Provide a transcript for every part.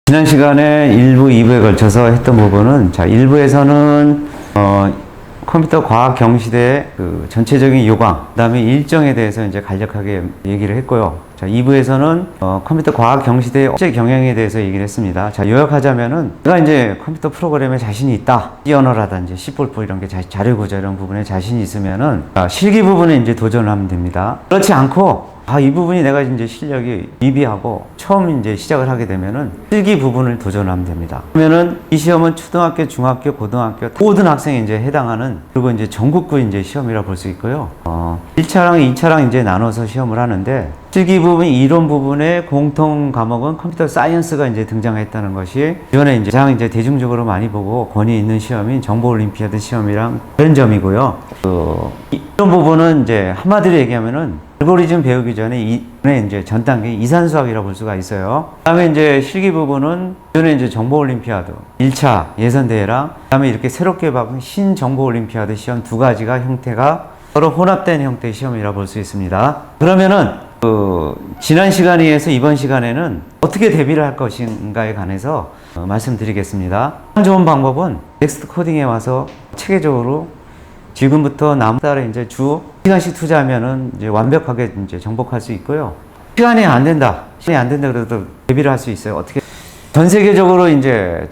지난 시간에 1부, 2부에 걸쳐서 했던 부분은, 자, 1부에서는, 컴퓨터 과학 경시대의 그 전체적인 요강, 그 다음에 일정에 대해서 이제 간략하게 얘기를 했고요. 자, 2부에서는, 컴퓨터 과학 경시대의 업체 경영에 대해서 얘기를 했습니다. 자, 요약하자면은, 내가 이제 컴퓨터 프로그램에 자신이 있다. C 언어라든지 C++ 이런 게 자료 구조 이런 부분에 자신이 있으면은, 실기 부분에 이제 도전을 하면 됩니다. 그렇지 않고, 이 부분이 내가 이제 실력이 미비하고 처음 이제 시작을 하게 되면은 실기 부분을 도전하면 됩니다. 그러면은 이 시험은 초등학교, 중학교, 고등학교 모든 학생이 이제 해당하는, 그리고 이제 전국구 이제 시험이라 볼 수 있고요. 1차랑 2차랑 이제 나눠서 시험을 하는데, 실기 부분, 이론 부분의 공통 과목은 컴퓨터 사이언스가 이제 등장했다는 것이 이번에 이제 가장 이제 대중적으로 많이 보고 권위 있는 시험인 정보 올림피아드 시험이랑 다른 점이고요. 이런 부분은 이제 한마디로 얘기하면은 알고리즘 배우기 전에 이제 전 단계 이산수학이라고 볼 수가 있어요. 그 다음에 이제 실기 부분은 전에 이제 정보 올림피아드 1차 예선대회랑, 그 다음에 이렇게 새롭게 바꾼 신정보 올림피아드 시험 두 가지가 형태가 서로 혼합된 형태의 시험이라고 볼 수 있습니다. 그러면은 지난 시간에 의해서 이번 시간에는 어떻게 대비를 할 것인가에 관해서 말씀드리겠습니다. 가장 좋은 방법은 넥스트 코딩에 와서 체계적으로 지금부터 남은 달에 이제 주 시간씩 투자하면은 이제 완벽하게 이제 정복할 수 있고요. 시간이 안 된다 그래도 대비를 할 수 있어요. 어떻게? 전 세계적으로 이제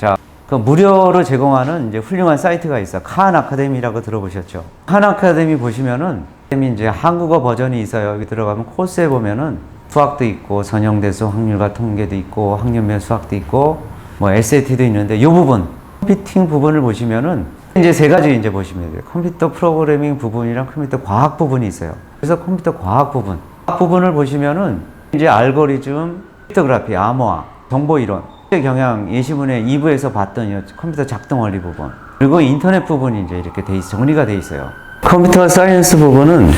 그 무료로 제공하는 이제 훌륭한 사이트가 있어. 칸 아카데미라고 들어보셨죠? 칸 아카데미 보시면은 이제 한국어 버전이 있어요. 여기 들어가면 코스에 보면은 수학도 있고 선형대수 확률과 통계도 있고 학년별 수학도 있고 뭐 SAT도 있는데, 이 부분 컴퓨팅 부분을 보시면은 이제 세 가지 이제 보시면 돼요. 컴퓨터 프로그래밍 부분이랑 컴퓨터 과학 부분이 있어요. 그래서 컴퓨터 과학 부분을 보시면은 이제 알고리즘, 크립토그래피, 암호화, 정보 이론, 경향 예시문에 2부에서 봤던 컴퓨터 작동 원리 부분, 그리고 인터넷 부분이 이제 이렇게 정리가 돼 있어요. 컴퓨터 사이언스 부분은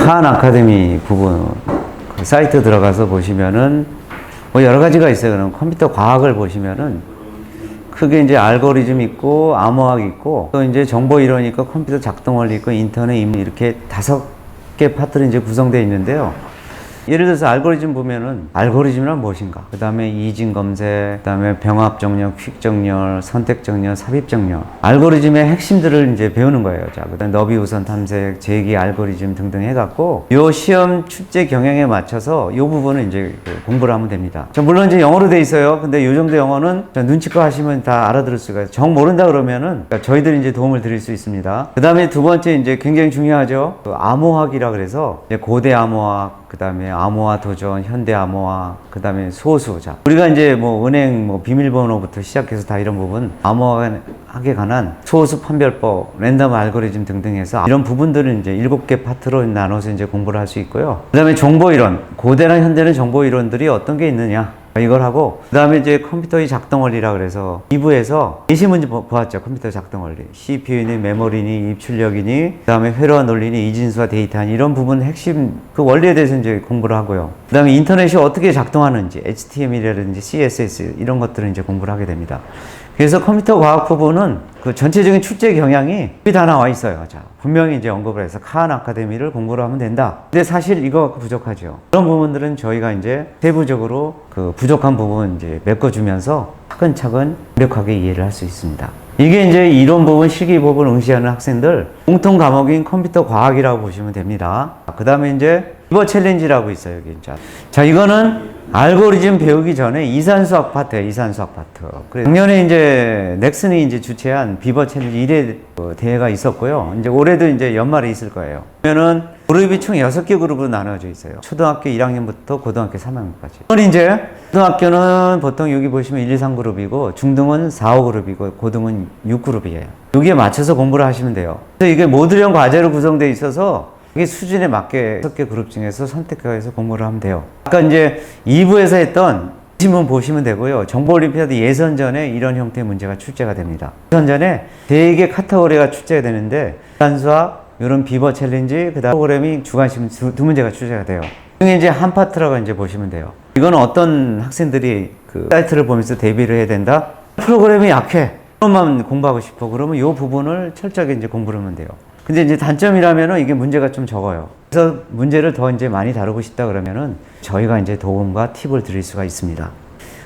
칸 아카데미 부분 그 사이트 들어가서 보시면은 뭐 여러 가지가 있어요. 그럼 컴퓨터 과학을 보시면은 크게 이제 알고리즘 있고 암호학 있고 또 이제 정보 이론 있고 컴퓨터 작동 원리 있고 인터넷 임무, 이렇게 5개 파트로 이제 구성되어 있는데요. 예를 들어서 알고리즘 보면은 알고리즘이란 무엇인가, 그 다음에 이진 검색, 그 다음에 병합 정렬, 퀵 정렬, 선택 정렬, 삽입 정렬, 알고리즘의 핵심들을 이제 배우는 거예요. 자, 그 다음에 너비 우선 탐색, 재기 알고리즘 등등 해갖고 요 시험 출제 경향에 맞춰서 요 부분을 이제 공부를 하면 됩니다. 자, 물론 이제 영어로 돼 있어요. 근데 요 정도 영어는 눈치껏 하시면 다 알아들을 수가 있어요. 정 모른다 그러면은 저희들이 이제 도움을 드릴 수 있습니다. 그 다음에 두 번째 이제 굉장히 중요하죠. 암호학이라 그래서 이제 고대 암호학, 그 다음에 암호화 도전, 현대 암호화, 그 다음에 소수. 자, 우리가 이제 뭐 은행 뭐 비밀번호부터 시작해서 다 이런 부분, 암호화에 관한 소수 판별법, 랜덤 알고리즘 등등 해서 이런 부분들은 이제 7개 파트로 나눠서 이제 공부를 할 수 있고요. 그 다음에 정보 이론, 고대나 현대는 정보 이론들이 어떤 게 있느냐, 이걸 하고, 그 다음에 이제 컴퓨터의 작동 원리라 그래서 2부에서 예시 문제 보았죠. 컴퓨터 작동 원리. CPU니 메모리니 입출력이니, 그 다음에 회로와 논리니 이진수와 데이터니, 이런 부분 핵심 그 원리에 대해서 이제 공부를 하고요. 그 다음에 인터넷이 어떻게 작동하는지, HTML이라든지 CSS 이런 것들을 이제 공부를 하게 됩니다. 그래서 컴퓨터 과학 부분은 그 전체적인 출제 경향이 다 나와 있어요. 자, 분명히 이제 언급을 해서 칸 아카데미를 공부를 하면 된다. 근데 사실 이거 부족하죠. 그런 부분들은 저희가 이제 세부적으로 그 부족한 부분 이제 메꿔주면서 차근차근 완벽하게 이해를 할 수 있습니다. 이게 이제 이론 부분, 실기 부분 응시하는 학생들 공통 과목인 컴퓨터 과학이라고 보시면 됩니다. 그 다음에 이제 비버 챌린지라고 있어요. 여기. 자, 이거는 알고리즘 배우기 전에 이산수학 파트예요. 이산수학 파트. 그래서 작년에 이제 넥슨이 이제 주최한 비버 챌린지 1회 대회가 있었고요. 이제 올해도 이제 연말에 있을 거예요. 그러면은 그룹이 총 6개 그룹으로 나눠져 있어요. 초등학교 1학년부터 고등학교 3학년까지. 그건 이제 초등학교는 보통 여기 보시면 1, 2, 3그룹이고 중등은 4, 5그룹이고 고등은 6그룹이에요. 여기에 맞춰서 공부를 하시면 돼요. 그래서 이게 모듈형 과제로 구성되어 있어서 이게 수준에 맞게 6개 그룹 중에서 선택해서 공부를 하면 돼요. 아까 이제 2부에서 했던 지문 보시면 되고요. 정보올림피아드 예선전에 이런 형태의 문제가 출제가 됩니다. 예선전에 3개 카테고리가 출제가 되는데 단수학, 이런 비버 챌린지, 그 다음 프로그래밍 주관심 두 문제가 출제가 돼요. 이게 이제 한 파트라고 이제 보시면 돼요. 이거는 어떤 학생들이 그 사이트를 보면서 대비를 해야 된다? 프로그램이 약해. 그것만 공부하고 싶어. 그러면 이 부분을 철저하게 이제 공부를 하면 돼요. 근데 이제 단점이라면은 이게 문제가 좀 적어요. 그래서 문제를 더 이제 많이 다루고 싶다 그러면은 저희가 이제 도움과 팁을 드릴 수가 있습니다.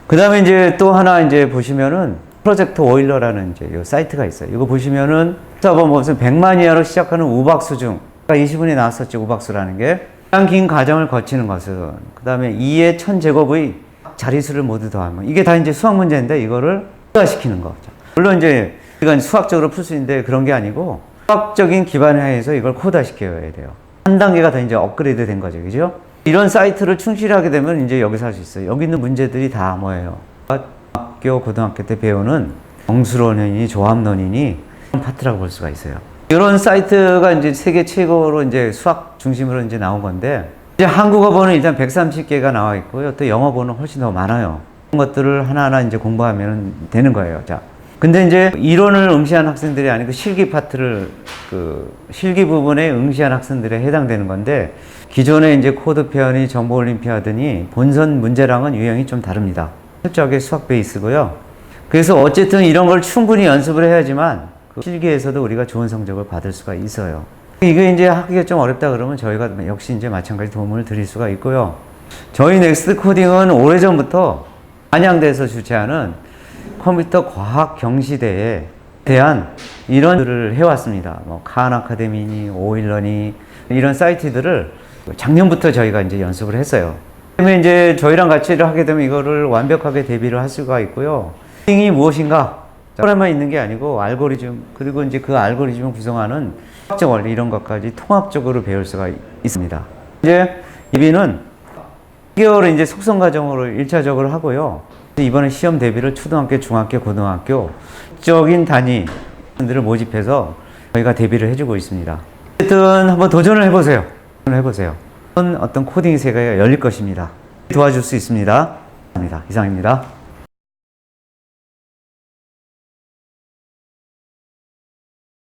그 다음에 이제 또 하나 이제 보시면은 프로젝트 오일러라는 이제 요 사이트가 있어요. 이거 보시면은 무슨 100만 이하로 시작하는 우박수 중, 20분에 나왔었죠. 우박수라는 게. 가장 긴 과정을 거치는 것은, 그 다음에 2의 1000제곱의 자릿수를 모두 더하면, 이게 다 이제 수학 문제인데 이거를 시키는 거죠. 물론 이제 이건 수학적으로 풀 수 있는데 그런 게 아니고 수학적인 기반 하에서 이걸 코드화시켜야 돼요. 한 단계가 더 이제 업그레이드 된 거죠. 그죠? 이런 사이트를 충실히 하게 되면 이제 여기서 할 수 있어요. 여기 있는 문제들이 다 뭐예요? 학교, 고등학교 때 배우는 정수론이니 조합론이니 그런 파트라고 볼 수가 있어요. 이런 사이트가 이제 세계 최고로 이제 수학 중심으로 이제 나온 건데, 이제 한국어본은 일단 130개가 나와 있고요. 또 영어본은 훨씬 더 많아요. 그런 것들을 하나하나 이제 공부하면 되는 거예요. 자. 근데 이제 이론을 응시한 학생들이 아니고 실기 파트를 실기 부분에 응시한 학생들에 해당되는 건데, 기존의 이제 코드 표현이 정보 올림피아드니 본선 문제랑은 유형이 좀 다릅니다. 철저하게 수학 베이스고요. 그래서 어쨌든 이런 걸 충분히 연습을 해야지만 실기에서도 우리가 좋은 성적을 받을 수가 있어요. 이게 이제 하기가 좀 어렵다 그러면 저희가 역시 이제 마찬가지 도움을 드릴 수가 있고요. 저희 넥스트 코딩은 오래전부터 한양대에서 주최하는 컴퓨터 과학 경시대에 대한 이런 일을 해왔습니다. 뭐 칸 아카데미니 오일러니 이런 사이트들을 작년부터 저희가 이제 연습을 했어요. 그러면 이제 저희랑 같이 일을 하게 되면 이거를 완벽하게 대비를 할 수가 있고요. 코딩이 무엇인가? 프로그램만 있는 게 아니고 알고리즘, 그리고 이제 그 알고리즘을 구성하는 수학적 원리 이런 것까지 통합적으로 배울 수가 있습니다. 이제 예비는 2개월을 이제 속성 과정으로 1차적으로 하고요. 이번에 시험 대비를 초등학교, 중학교, 고등학교 적인 단위들을 모집해서 저희가 대비를 해주고 있습니다. 어쨌든 한번 도전을 해보세요. 어떤 코딩 세계가 열릴 것입니다. 도와줄 수 있습니다. 이상입니다.